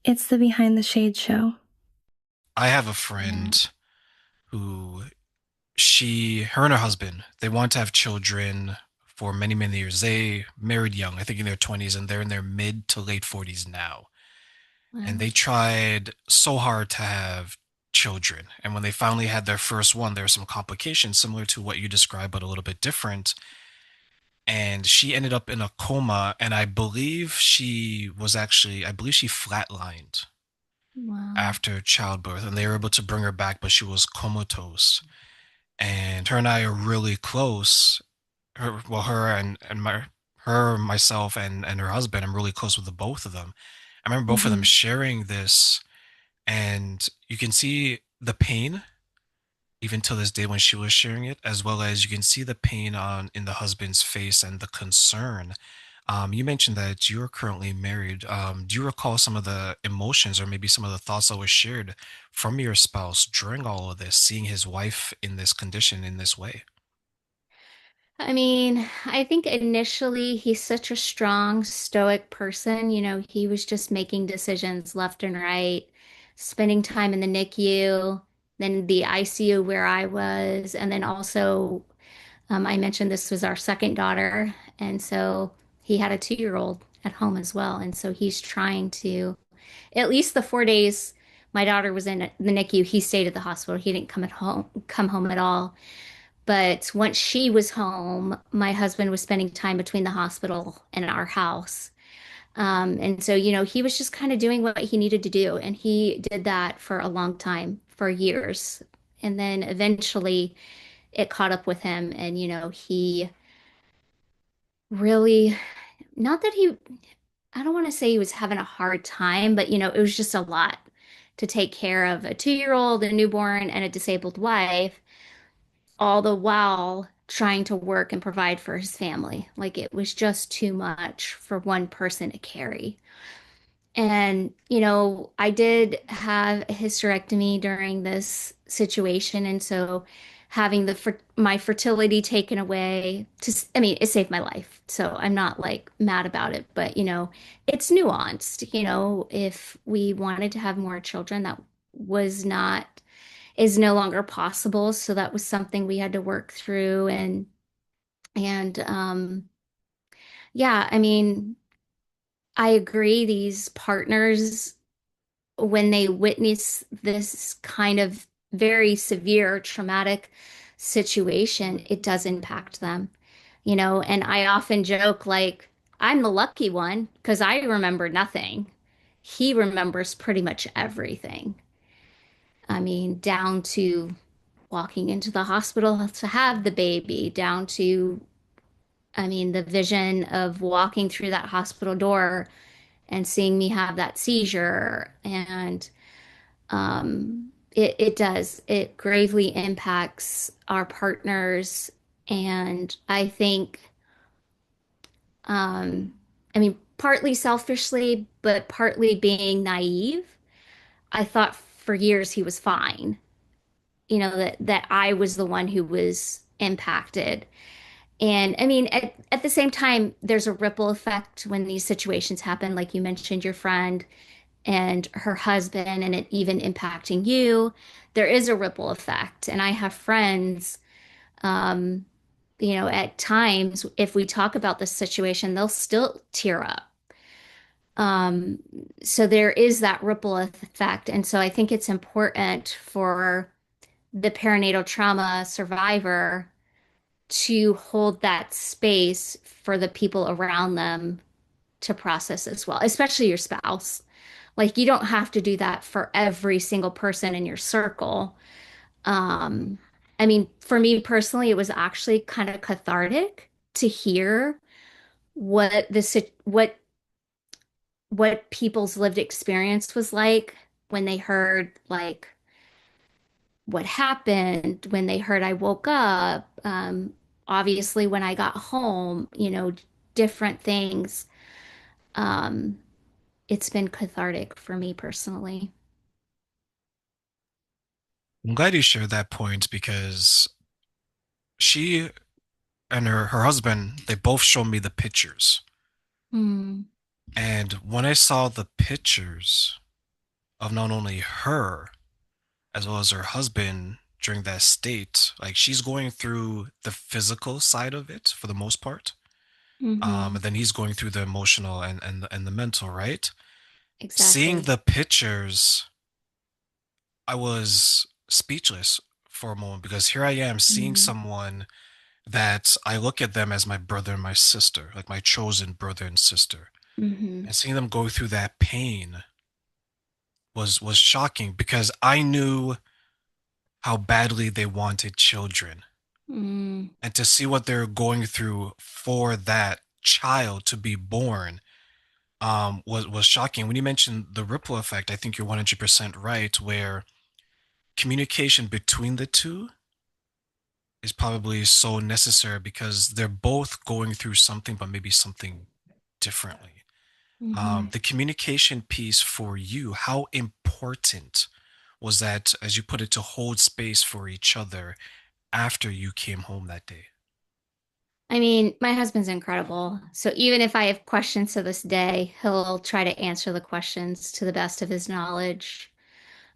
It's the Behind the Shade show. I have a Yeah. friend who her and her husband, they want to have children for many, many years. They married young, I think in their 20s, and they're in their mid to late 40s now. And Wow. they tried so hard to have children. And when they finally had their first one, there were some complications similar to what you described, but a little bit different. And she ended up in a coma, and I believe she flatlined Wow. after childbirth, and they were able to bring her back, but she was comatose. And her and I are really close. Her and myself and her husband. I'm really close with the both of them. I remember both of them Hmm. sharing this, and you can see the pain even till this day when she was sharing it, as well as you can see the pain on in the husband's face and the concern. You mentioned that you're currently married. Do you recall some of the emotions or maybe some of the thoughts that were shared from your spouse during all of this, seeing his wife in this condition in this way? I mean, I think initially he's such a strong, stoic person. He was just making decisions left and right, spending time in the NICU, then the ICU where I was, and then also I mentioned this was our second daughter, and so he had a 2-year-old at home as well, and so he's trying to at least the 4 days my daughter was in the NICU, he stayed at the hospital. He didn't come home at all. But once she was home, my husband was spending time between the hospital and our house. And so, he was just kind of doing what he needed to do. And he did that for a long time, for years. And then eventually it caught up with him. And, he really, not that he, I don't want to say he was having a hard time, but, it was just a lot to take care of a 2-year-old, a newborn, and a disabled wife, all the while trying to work and provide for his family. Like it was just too much for one person to carry. And, I did have a hysterectomy during this situation. And so having my fertility taken away I mean, it saved my life. So I'm not like mad about it, but it's nuanced. If we wanted to have more children, that was not is no longer possible. So that was something we had to work through. And yeah, I mean, I agree. These partners, when they witness this kind of very severe traumatic situation, it does impact them, and I often joke like, I'm the lucky one because I remember nothing. He remembers pretty much everything. I mean, down to walking into the hospital to have the baby, down to, I mean, the vision of walking through that hospital door and seeing me have that seizure. And it does, it gravely impacts our partners. And I think, um, I mean, partly selfishly, but partly being naive, I thought for years he was fine. That I was the one who was impacted. And I mean, at the same time, there's a ripple effect when these situations happen, like you mentioned, your friend and her husband, and it even impacting you. There is a ripple effect. And I have friends, um, at times, if we talk about this situation, they'll still tear up. Um, so there is that ripple effect. And so I think it's important for the perinatal trauma survivor to hold that space for the people around them to process as well, especially your spouse. Like you don't have to do that for every single person in your circle. Um, I mean, for me personally, it was actually kind of cathartic to hear what people's lived experience was like when they heard like what happened, when they heard I woke up, obviously when I got home, different things. Um, it's been cathartic for me personally. I'm glad you shared that point because she and her husband, they both showed me the pictures. Hmm. And when I saw the pictures, of not only her as well as her husband during that state. Like she's going through the physical side of it for the most part. Mm-hmm. And then he's going through the emotional and the mental, right? Seeing Exactly. the pictures, I was speechless for a moment because here I am seeing Mm-hmm. someone that I look at them as my brother and my sister, like my chosen brother and sister. Mm-hmm. And seeing them go through that pain was shocking because I knew how badly they wanted children. Mm-hmm. And to see what they're going through for that child to be born was shocking. When you mentioned the ripple effect, I think you're 100% right, where communication between the two is probably so necessary because they're both going through something, but maybe something differently. Mm-hmm. The communication piece for you, how important was that, as you put it, to hold space for each other after you came home that day? I mean, my husband's incredible. So even if I have questions to this day, he'll try to answer the questions to the best of his knowledge.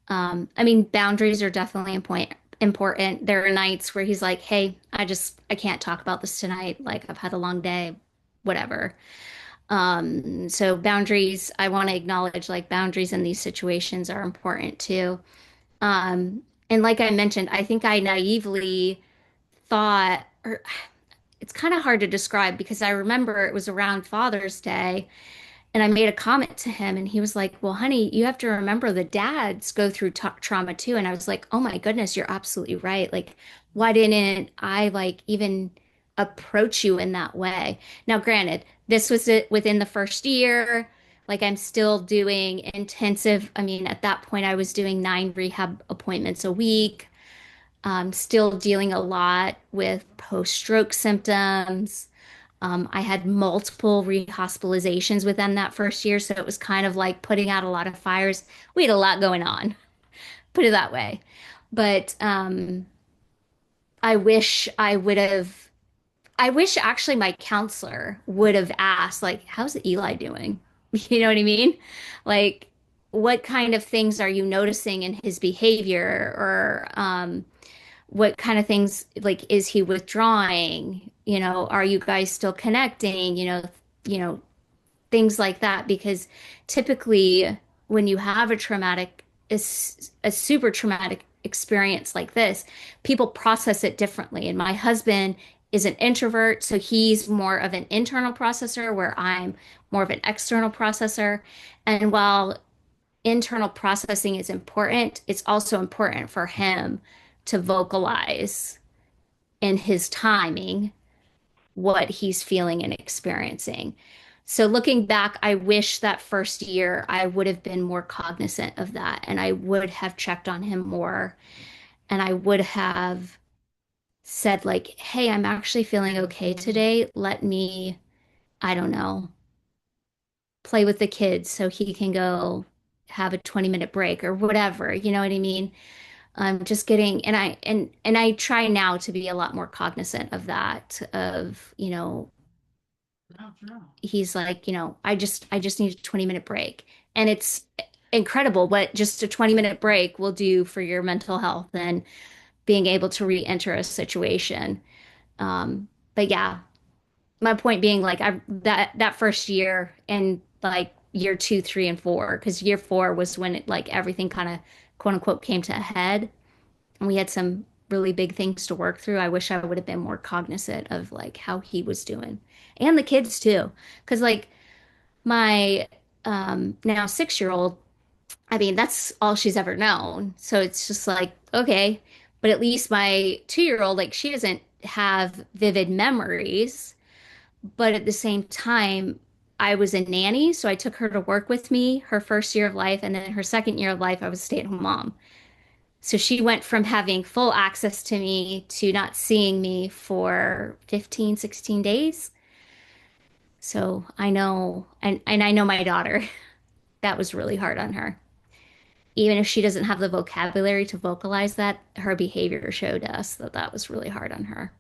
I mean, boundaries are definitely important. There are nights where he's like, "Hey, I can't talk about this tonight. Like, I've had a long day, whatever." So boundaries, I want to acknowledge like boundaries in these situations are important too. And like I mentioned, I think I naively thought, or it's kind of hard to describe because I remember it was around Father's Day and I made a comment to him and he was like, "Well, honey, you have to remember the dads go through trauma too." And I was like, "Oh my goodness, you're absolutely right. Like, why didn't I like even approach you in that way?" Now, granted, this was it within the first year. Like I'm still doing intensive. I mean, at that point I was doing 9 rehab appointments a week. Still dealing a lot with post-stroke symptoms. I had multiple rehospitalizations within that first year, so it was kind of like putting out a lot of fires. We had a lot going on, put it that way. But I wish I would have, I wish actually my counselor would have asked, like, how's Eli doing? You know what I mean? Like, what kind of things are you noticing in his behavior? Or what kind of things, like, is he withdrawing? You know, are you guys still connecting? You know, things like that because typically when you have a super traumatic experience like this, people process it differently. And my husband is an introvert, so he's more of an internal processor where I'm more of an external processor. And while internal processing is important, it's also important for him to vocalize in his timing what he's feeling and experiencing. So looking back, I wish that first year I would have been more cognizant of that and I would have checked on him more and I would have said like, "Hey, I'm actually feeling okay today. Let me, I don't know, play with the kids so he can go have a 20-minute break or whatever." You know what I mean? Just getting and I try now to be a lot more cognizant of that of, he's like, I just need a 20-minute break. And it's incredible what just a 20-minute break will do for your mental health and being able to re-enter a situation. But yeah, my point being like that first year and like year 2, 3, and 4, because year 4 was when it like everything kind of quote unquote came to a head and we had some really big things to work through. I wish I would have been more cognizant of like how he was doing and the kids too. Because like my now 6-year old, I mean, that's all she's ever known. So it's just like, okay. But at least my 2-year old, like, she doesn't have vivid memories. But at the same time, I was a nanny. So I took her to work with me her first year of life. And then her second year of life, I was a stay-at-home mom. So she went from having full access to me to not seeing me for 15, 16 days. So I know, and I know my daughter, that was really hard on her. Even if she doesn't have the vocabulary to vocalize that, her behavior showed us that that was really hard on her.